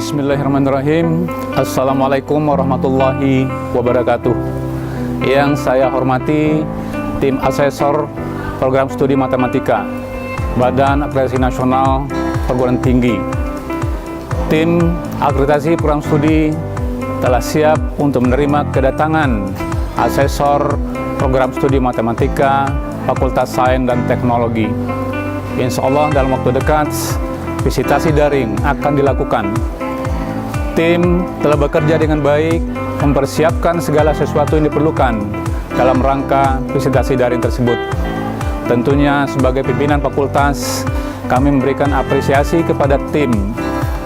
Bismillahirrahmanirrahim. Assalamualaikum warahmatullahi wabarakatuh. Yang saya hormati tim asesor program studi matematika Badan Akreditasi Nasional Perguruan Tinggi. Tim akreditasi program studi telah siap untuk menerima kedatangan asesor program studi matematika Fakultas Sains dan Teknologi. Insya Allah dalam waktu dekat visitasi daring akan dilakukan. Tim telah bekerja dengan baik, mempersiapkan segala sesuatu yang diperlukan dalam rangka visitasi daring tersebut. Tentunya sebagai pimpinan fakultas, kami memberikan apresiasi kepada tim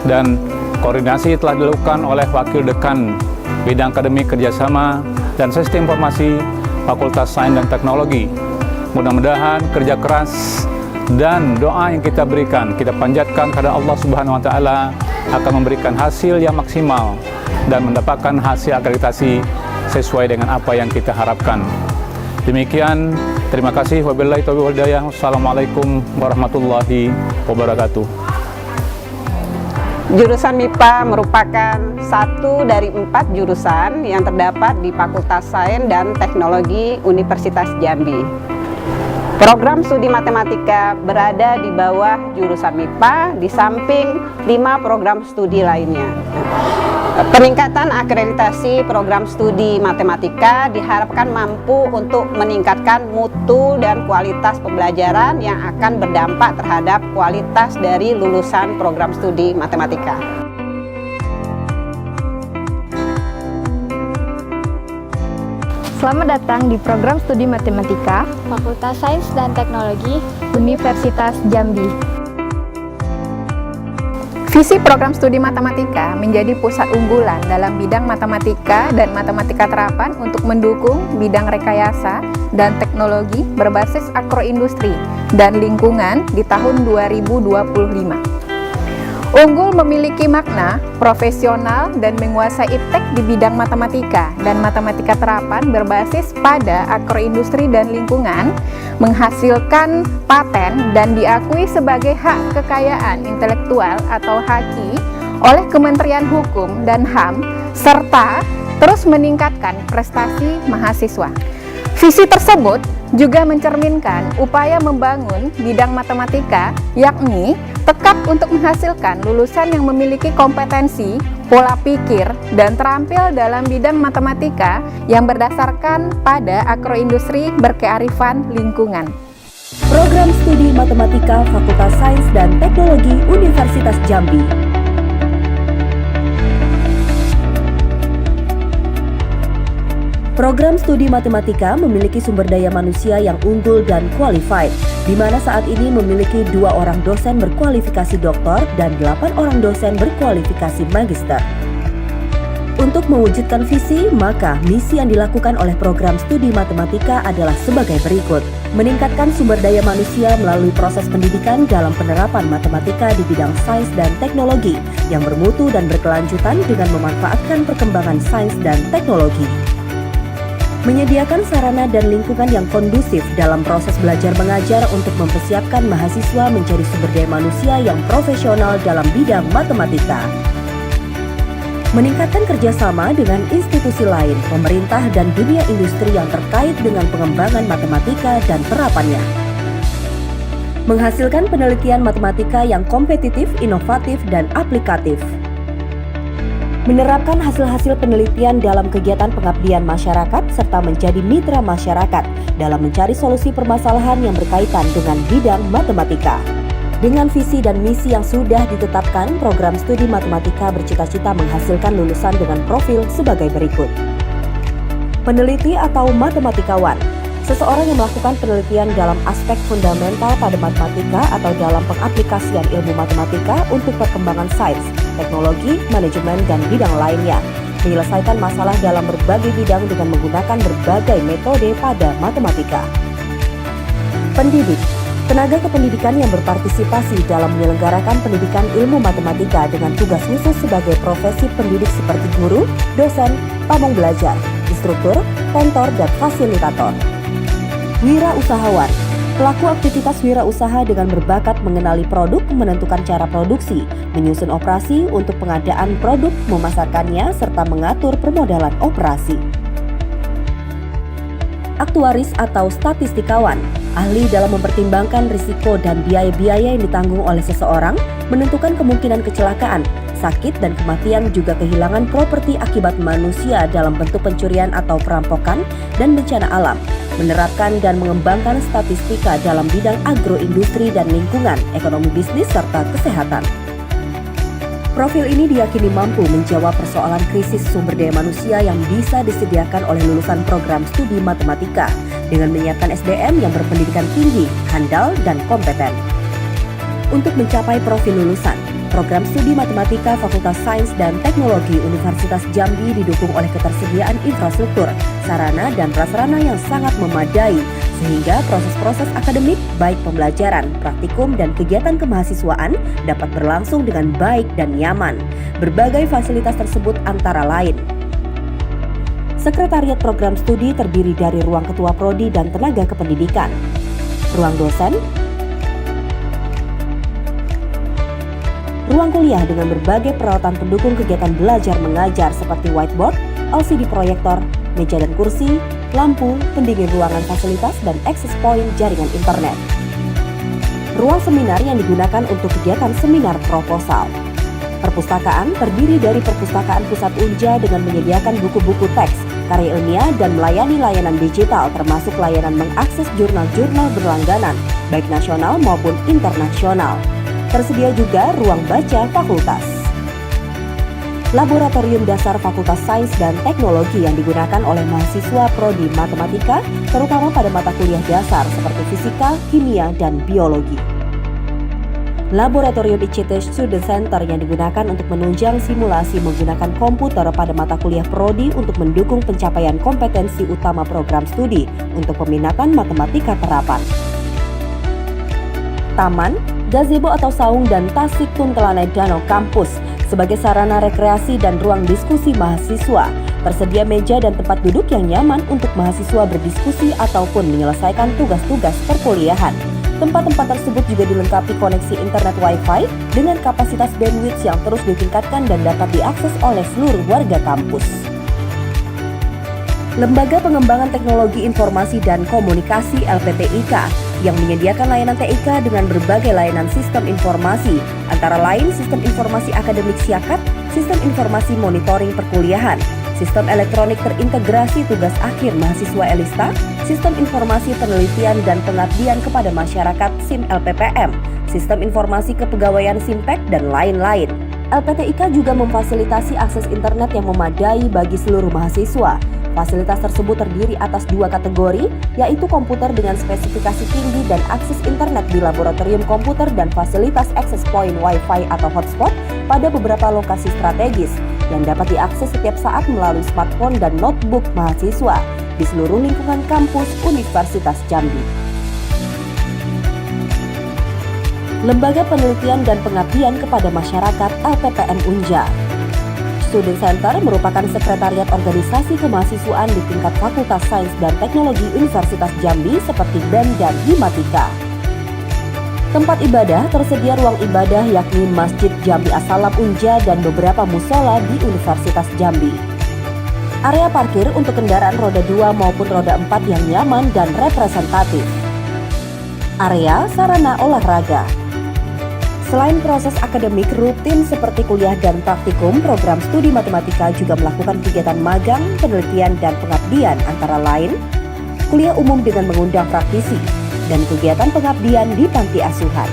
dan koordinasi telah dilakukan oleh Wakil Dekan Bidang Akademik Kerjasama dan Sistem Informasi Fakultas Sains dan Teknologi. Mudah-mudahan kerja keras dan doa yang kita berikan, kita panjatkan kepada Allah Subhanahu wa Ta'ala akan memberikan hasil yang maksimal dan mendapatkan hasil akreditasi sesuai dengan apa yang kita harapkan. Demikian, terima kasih. Wabillahi taufiq wal hidayah. Wassalamualaikum warahmatullahi wabarakatuh. Jurusan MIPA merupakan satu dari 4 jurusan yang terdapat di Fakultas Sains dan Teknologi Universitas Jambi. Program studi matematika berada di bawah jurusan MIPA di samping 5 program studi lainnya. Peningkatan akreditasi program studi matematika diharapkan mampu untuk meningkatkan mutu dan kualitas pembelajaran yang akan berdampak terhadap kualitas dari lulusan program studi matematika. Selamat datang di program studi matematika Fakultas Sains dan Teknologi Universitas Jambi. Visi program studi matematika menjadi pusat unggulan dalam bidang matematika dan matematika terapan untuk mendukung bidang rekayasa dan teknologi berbasis agroindustri dan lingkungan di tahun 2025. Unggul memiliki makna profesional dan menguasai iptek di bidang matematika dan matematika terapan berbasis pada agroindustri dan lingkungan, menghasilkan paten dan diakui sebagai hak kekayaan intelektual atau HAKI oleh Kementerian Hukum dan HAM, serta terus meningkatkan prestasi mahasiswa. Visi tersebut juga mencerminkan upaya membangun bidang matematika, yakni tekad untuk menghasilkan lulusan yang memiliki kompetensi, pola pikir, dan terampil dalam bidang matematika yang berdasarkan pada agroindustri berkearifan lingkungan. Program Studi Matematika Fakultas Sains dan Teknologi Universitas Jambi. Program studi matematika memiliki sumber daya manusia yang unggul dan qualified, di mana saat ini memiliki 2 orang dosen berkualifikasi doktor dan 8 orang dosen berkualifikasi magister. Untuk mewujudkan visi, maka misi yang dilakukan oleh program studi matematika adalah sebagai berikut: meningkatkan sumber daya manusia melalui proses pendidikan dalam penerapan matematika di bidang sains dan teknologi yang bermutu dan berkelanjutan dengan memanfaatkan perkembangan sains dan teknologi. Menyediakan sarana dan lingkungan yang kondusif dalam proses belajar mengajar untuk mempersiapkan mahasiswa menjadi sumber daya manusia yang profesional dalam bidang matematika. Meningkatkan kerjasama dengan institusi lain, pemerintah dan dunia industri yang terkait dengan pengembangan matematika dan terapannya. Menghasilkan penelitian matematika yang kompetitif, inovatif, dan aplikatif. Menerapkan hasil-hasil penelitian dalam kegiatan pengabdian masyarakat serta menjadi mitra masyarakat dalam mencari solusi permasalahan yang berkaitan dengan bidang matematika. Dengan visi dan misi yang sudah ditetapkan, program studi matematika bercita-cita menghasilkan lulusan dengan profil sebagai berikut. Peneliti atau matematikawan, seseorang yang melakukan penelitian dalam aspek fundamental pada matematika atau dalam pengaplikasian ilmu matematika untuk perkembangan sains, teknologi, manajemen, dan bidang lainnya. Menyelesaikan masalah dalam berbagai bidang dengan menggunakan berbagai metode pada matematika. Pendidik, tenaga kependidikan yang berpartisipasi dalam menyelenggarakan pendidikan ilmu matematika dengan tugas khusus sebagai profesi pendidik seperti guru, dosen, pamong belajar, instruktur, mentor, dan fasilitator. Wirausahawan, Pelaku aktivitas wirausaha dengan berbakat mengenali produk, menentukan cara produksi, menyusun operasi untuk pengadaan produk, memasarkannya, serta mengatur permodalan operasi. Aktuaris atau statistikawan, ahli dalam mempertimbangkan risiko dan biaya-biaya yang ditanggung oleh seseorang, menentukan kemungkinan kecelakaan, sakit dan kematian juga kehilangan properti akibat manusia dalam bentuk pencurian atau perampokan dan bencana alam, menerapkan dan mengembangkan statistika dalam bidang agroindustri dan lingkungan, ekonomi bisnis serta kesehatan. Profil ini diyakini mampu menjawab persoalan krisis sumber daya manusia yang bisa disediakan oleh lulusan program studi matematika dengan menyiapkan SDM yang berpendidikan tinggi, handal, dan kompeten. Untuk mencapai profil lulusan, program studi matematika Fakultas Sains dan Teknologi Universitas Jambi didukung oleh ketersediaan infrastruktur, sarana dan prasarana yang sangat memadai, sehingga proses-proses akademik baik pembelajaran, praktikum, dan kegiatan kemahasiswaan dapat berlangsung dengan baik dan nyaman. Berbagai fasilitas tersebut antara lain: Sekretariat program studi terdiri dari ruang ketua prodi dan tenaga kependidikan, ruang dosen, ruang kuliah dengan berbagai peralatan pendukung kegiatan belajar mengajar seperti whiteboard, LCD proyektor, meja dan kursi, lampu, pendingin ruangan fasilitas, dan access point jaringan internet. Ruang seminar yang digunakan untuk kegiatan seminar proposal. Perpustakaan terdiri dari perpustakaan pusat Unja dengan menyediakan buku-buku teks, karya ilmiah, dan melayani layanan digital termasuk layanan mengakses jurnal-jurnal berlangganan, baik nasional maupun internasional. Tersedia juga ruang baca fakultas. Laboratorium dasar Fakultas Sains dan Teknologi yang digunakan oleh mahasiswa prodi matematika, terutama pada mata kuliah dasar seperti fisika, kimia, dan biologi. Laboratorium ICT Student Center yang digunakan untuk menunjang simulasi menggunakan komputer pada mata kuliah prodi untuk mendukung pencapaian kompetensi utama program studi untuk peminatan matematika terapan. Taman, gazebo atau saung dan tasik Tuntelanai Danau Kampus sebagai sarana rekreasi dan ruang diskusi mahasiswa. Tersedia meja dan tempat duduk yang nyaman untuk mahasiswa berdiskusi ataupun menyelesaikan tugas-tugas perkuliahan. Tempat-tempat tersebut juga dilengkapi koneksi internet Wi-Fi dengan kapasitas bandwidth yang terus ditingkatkan dan dapat diakses oleh seluruh warga kampus. Lembaga Pengembangan Teknologi Informasi dan Komunikasi LPTIK yang menyediakan layanan TIK dengan berbagai layanan sistem informasi, antara lain sistem informasi akademik Siakat, sistem informasi monitoring perkuliahan, sistem elektronik terintegrasi tugas akhir mahasiswa ELISTA, sistem informasi penelitian dan pengabdian kepada masyarakat SIM LPPM, sistem informasi kepegawaian SIMPEK, dan lain-lain. LPTIK juga memfasilitasi akses internet yang memadai bagi seluruh mahasiswa. Fasilitas tersebut terdiri atas 2 kategori, yaitu komputer dengan spesifikasi tinggi dan akses internet di laboratorium komputer dan fasilitas access point Wi-Fi atau hotspot pada beberapa lokasi strategis yang dapat diakses setiap saat melalui smartphone dan notebook mahasiswa di seluruh lingkungan kampus Universitas Jambi. Lembaga Penelitian dan Pengabdian kepada Masyarakat LPPM Unja. Student Center merupakan sekretariat organisasi kemahasiswaan di tingkat Fakultas Sains dan Teknologi Universitas Jambi seperti BEM dan Himatika. Tempat ibadah tersedia ruang ibadah yakni Masjid Jambi As-Salam Unja dan beberapa musola di Universitas Jambi. Area parkir untuk kendaraan roda 2 maupun roda 4 yang nyaman dan representatif. Area sarana olahraga. Selain proses akademik rutin seperti kuliah dan praktikum, program studi matematika juga melakukan kegiatan magang, penelitian, dan pengabdian antara lain kuliah umum dengan mengundang praktisi dan kegiatan pengabdian di panti asuhan.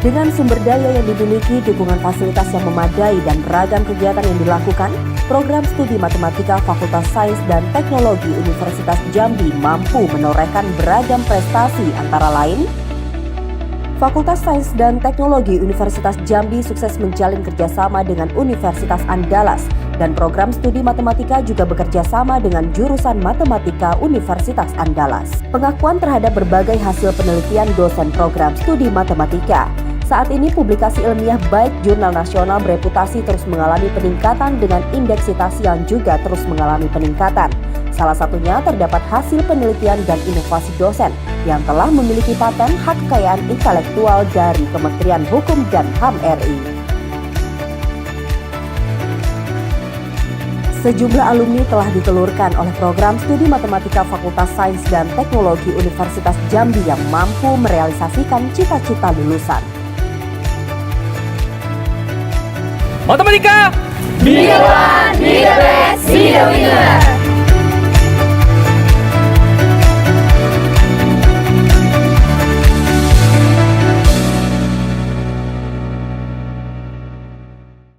Dengan sumber daya yang dimiliki, dukungan fasilitas yang memadai, dan beragam kegiatan yang dilakukan, program studi matematika Fakultas Sains dan Teknologi Universitas Jambi mampu menorehkan beragam prestasi antara lain Fakultas Sains dan Teknologi Universitas Jambi sukses menjalin kerjasama dengan Universitas Andalas, dan program studi matematika juga bekerja sama dengan jurusan Matematika Universitas Andalas. Pengakuan terhadap berbagai hasil penelitian dosen program studi matematika. Saat ini publikasi ilmiah baik jurnal nasional bereputasi terus mengalami peningkatan dengan indeks citasi yang juga terus mengalami peningkatan. Salah satunya terdapat hasil penelitian dan inovasi dosen yang telah memiliki paten hak kekayaan intelektual dari Kementerian Hukum dan HAM RI. Sejumlah alumni telah ditelurkan oleh program studi matematika Fakultas Sains dan Teknologi Universitas Jambi yang mampu merealisasikan cita-cita lulusan. Matematika! Be the one, be the best, be the winner!